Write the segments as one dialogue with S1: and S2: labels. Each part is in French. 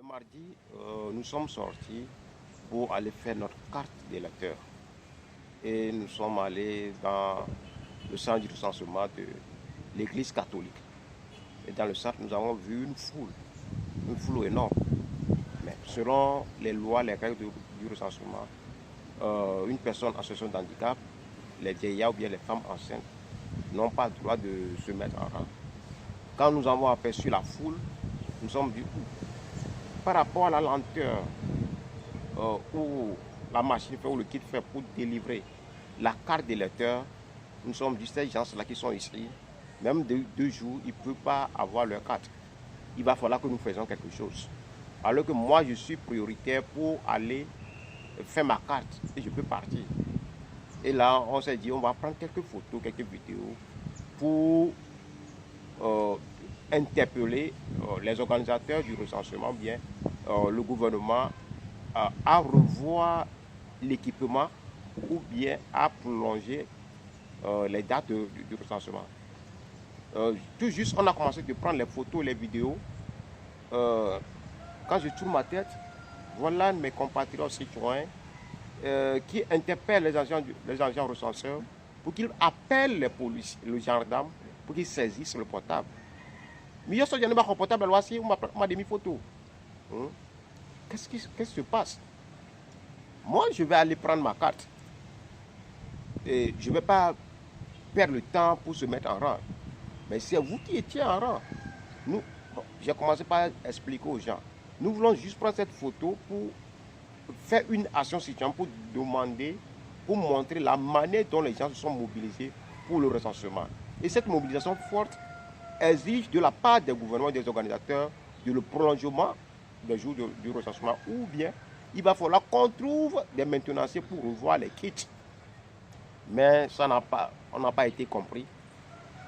S1: Le mardi, nous sommes sortis pour aller faire notre carte d'électeur. Et nous sommes allés dans le centre du recensement de l'église catholique. Et dans le centre, nous avons vu une foule énorme. Mais selon les lois, les règles du recensement, une personne en situation de handicap, les vieillards ou bien les femmes enceintes, n'ont pas le droit de se mettre en rang. Quand nous avons aperçu la foule, nous sommes dit, par rapport à la lenteur où la machine fait ou le kit fait pour délivrer la carte d'électeur, nous sommes dit, ces gens-là qui sont ici, même de 2 jours, ils ne peuvent pas avoir leur carte. Il va falloir que nous faisions quelque chose. Alors que moi, je suis prioritaire pour aller faire ma carte et je peux partir. Et là, on s'est dit, on va prendre quelques photos, quelques vidéos pour interpeller les organisateurs du recensement, bien le gouvernement à revoir l'équipement ou bien à prolonger les dates du recensement. Tout juste, on a commencé de prendre les photos, les vidéos. Quand je tourne ma tête, voilà mes compatriotes citoyens qui interpellent les agents recenseurs pour qu'ils appellent les policiers, le gendarme, pour qu'ils saisissent le portable. Mais il y a un portable, voici, on m'a des photos. Qu'est-ce qui se passe? Moi, je vais aller prendre ma carte. Et je ne vais pas perdre le temps pour se mettre en rang. Mais c'est vous qui étiez en rang. J'ai commencé par expliquer aux gens. Nous voulons juste prendre cette photo pour faire une action citoyenne, pour demander, pour montrer la manière dont les gens se sont mobilisés pour le recensement. Et cette mobilisation forte exige de la part des gouvernements et des organisateurs de le prolongement des jours du recensement, ou bien il va falloir qu'on trouve des maintenanciers pour revoir les kits. Mais ça on n'a pas été compris.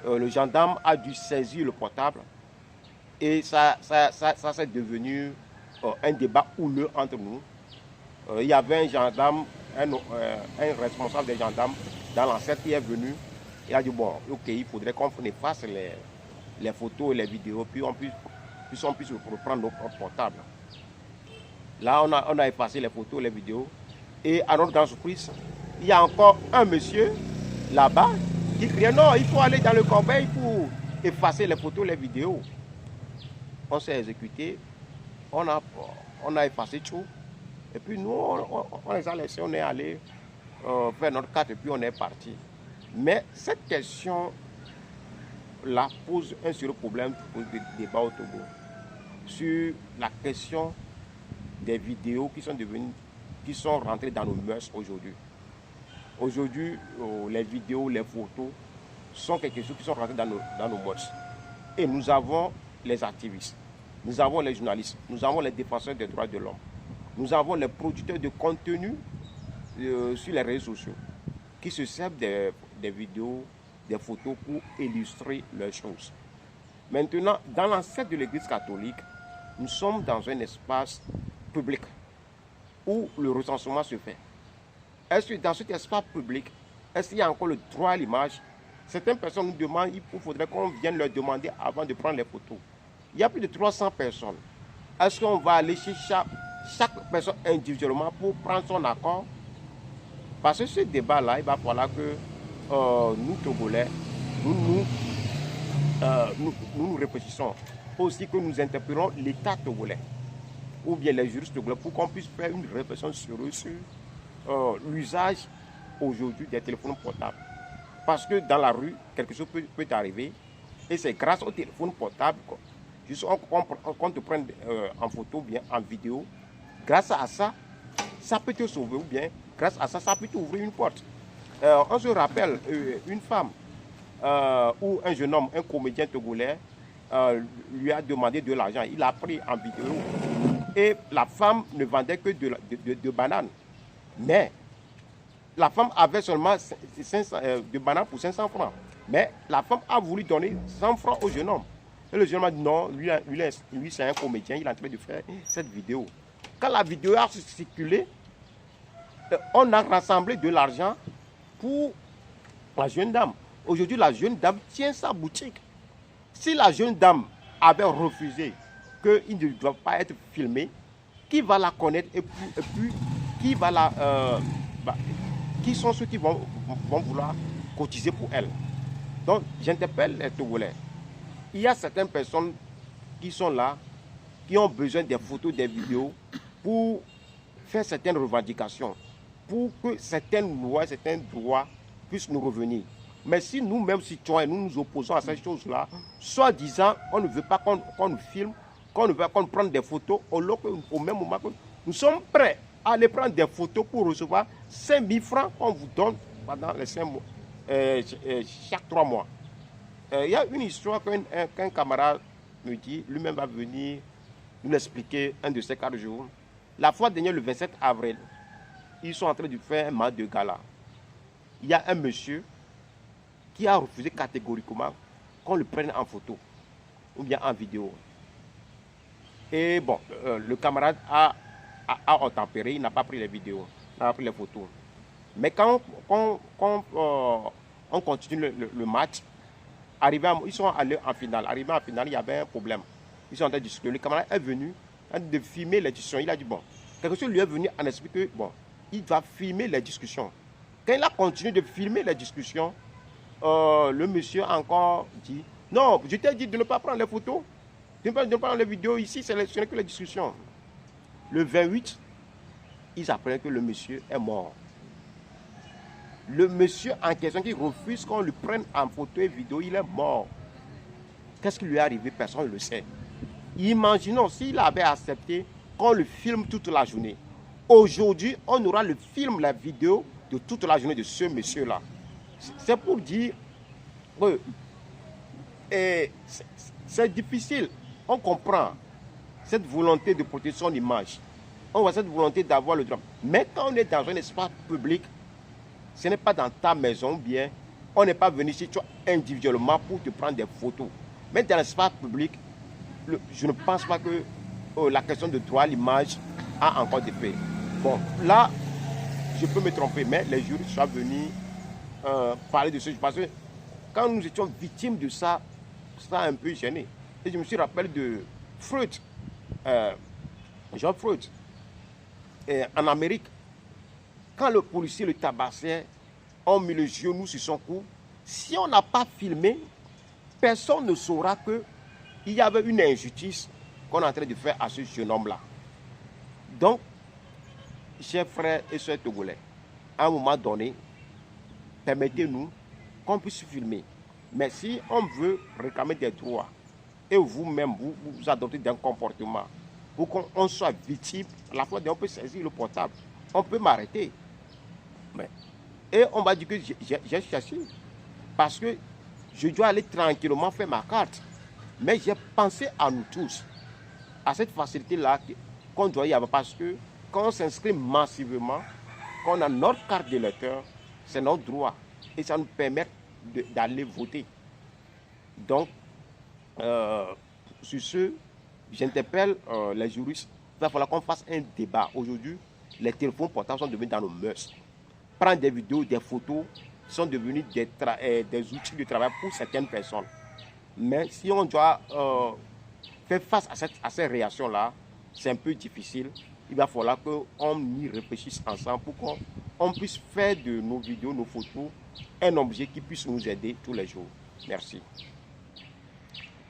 S1: Le gendarme a dû saisir le portable et ça c'est devenu un débat houleux entre nous. Il y avait un gendarme, un responsable des gendarmes dans l'enceinte qui est venu. Il a dit, bon, ok, il faudrait qu'on efface les photos et les vidéos, puis on puisse reprendre notre portable. Là, on a effacé les photos et les vidéos. Et à notre grande surprise, il y a encore un monsieur là-bas qui criait, non, il faut aller dans le corbeil pour effacer les photos et les vidéos. On s'est exécuté, on a effacé tout. Et puis nous, on les a laissés, on est allé faire notre carte et puis on est parti. Mais cette question là pose un sérieux problème pour le débat au Togo sur la question des vidéos qui sont rentrées dans nos mœurs aujourd'hui. Aujourd'hui, les vidéos, les photos sont quelque chose qui sont rentrées dans nos mœurs. Et nous avons les activistes, nous avons les journalistes, nous avons les défenseurs des droits de l'homme, nous avons les producteurs de contenu sur les réseaux sociaux qui se servent des vidéos, des photos pour illustrer leurs choses. Maintenant, dans l'enceinte de l'Église catholique, nous sommes dans un espace public où le recensement se fait. Est-ce que dans cet espace public, est-ce qu'il y a encore le droit à l'image? Certaines personnes nous demandent, il faudrait qu'on vienne leur demander avant de prendre les photos. Il y a plus de 300 personnes. Est-ce qu'on va aller chez chaque personne individuellement pour prendre son accord? Parce que ce débat-là, il va falloir que nous, Togolais, nous réfléchissons. Aussi que nous interpellons l'État togolais ou bien les juristes togolais pour qu'on puisse faire une réflexion sérieuse sur l'usage aujourd'hui des téléphones portables. Parce que dans la rue, quelque chose peut arriver et c'est grâce au téléphone portable juste qu'on te prenne en photo ou bien en vidéo. Grâce à ça, ça peut te sauver ou bien grâce à ça, ça peut t'ouvrir une porte. On se rappelle une femme ou un jeune homme, un comédien togolais, lui a demandé de l'argent. Il a pris en vidéo et la femme ne vendait que de bananes. Mais la femme avait seulement 500, de bananes pour 500 francs. Mais la femme a voulu donner 100 francs au jeune homme. Et le jeune homme a dit non, lui c'est un comédien, il est en train de faire cette vidéo. Quand la vidéo a circulé, on a rassemblé de l'argent pour la jeune dame. Aujourd'hui, la jeune dame tient sa boutique. Si la jeune dame avait refusé qu'ils ne doivent pas être filmés, qui va la connaître et puis qui va qui sont ceux qui vont vouloir cotiser pour elle. Donc, j'interpelle les Togolais. Il y a certaines personnes qui sont là, qui ont besoin des photos, des vidéos pour faire certaines revendications, pour que certaines lois, certains droits puissent nous revenir. Mais si nous-mêmes, citoyens, nous nous opposons à ces choses-là, soi-disant, on ne veut pas qu'on nous filme, qu'on ne veut pas qu'on prenne des photos, au même moment que nous sommes prêts à aller prendre des photos pour recevoir 5 000 francs qu'on vous donne pendant les 5 mois, chaque 3 mois. Il y a une histoire qu'un camarade me dit, lui-même va venir nous l'expliquer un de ces 4 jours. La fois dernière, le 27 avril, ils sont en train de faire un match de gala. Il y a un monsieur qui a refusé catégoriquement qu'on le prenne en photo ou bien en vidéo. Et bon, le camarade a tempéré, il n'a pas pris les vidéos, il n'a pas pris les photos. Mais quand on continue le match, ils sont allés en finale. Arrivé en finale, il y avait un problème. Ils sont en train de discuter. Le camarade est venu de filmer les discussions. Il a dit, bon, quelque chose lui est venu en esprit que, bon, il va filmer les discussions. Quand il a continué de filmer les discussions, le monsieur a encore dit, non, je t'ai dit de ne pas prendre les photos, de ne pas prendre les vidéos ici, ce n'est que les discussions. Le 28, ils apprennent que le monsieur est mort. Le monsieur en question qui refuse qu'on le prenne en photo et vidéo, il est mort. Qu'est-ce qui lui est arrivé? Personne ne le sait. Imaginons s'il avait accepté qu'on le filme toute la journée. Aujourd'hui, on aura le film, la vidéo de toute la journée de ce monsieur-là. C'est pour dire que c'est difficile. On comprend cette volonté de protéger son image. On voit cette volonté d'avoir le droit. Mais quand on est dans un espace public, ce n'est pas dans ta maison, bien, on n'est pas venu chez toi individuellement pour te prendre des photos. Mais dans l'espace public, je ne pense pas que la question de droit à l'image a encore des faits. Bon, là, je peux me tromper, mais les juristes sont venus parler de ce. Parce que quand nous étions victimes de ça, ça a un peu gêné. Et je me suis rappelé de Freud, Jean Freud, en Amérique. Quand le policier le tabassait, on mit le genou sur son cou. Si on n'a pas filmé, personne ne saura qu'il y avait une injustice qu'on est en train de faire à ce jeune homme-là. Donc, chers frères et sœurs togolais, à un moment donné, permettez-nous qu'on puisse filmer. Mais si on veut réclamer des droits, et vous-même, vous adoptez d'un comportement, pour qu'on soit victime, à la fois on peut saisir le portable, on peut m'arrêter. Et on va dire que j'ai cherché, parce que je dois aller tranquillement faire ma carte. Mais j'ai pensé à nous tous, à cette facilité-là qu'on doit y avoir, parce que quand on s'inscrit massivement, quand on a notre carte d'électeur, c'est notre droit. Et ça nous permet d'aller voter. Donc, sur ce, j'interpelle les juristes. Il va falloir qu'on fasse un débat. Aujourd'hui, les téléphones portables sont devenus dans nos mœurs. Prendre des vidéos, des photos sont devenus des outils de travail pour certaines personnes. Mais si on doit faire face à ces réactions-là, c'est un peu difficile. Il va falloir qu'on y réfléchisse ensemble pour qu'on puisse faire de nos vidéos, nos photos, un objet qui puisse nous aider tous les jours. Merci.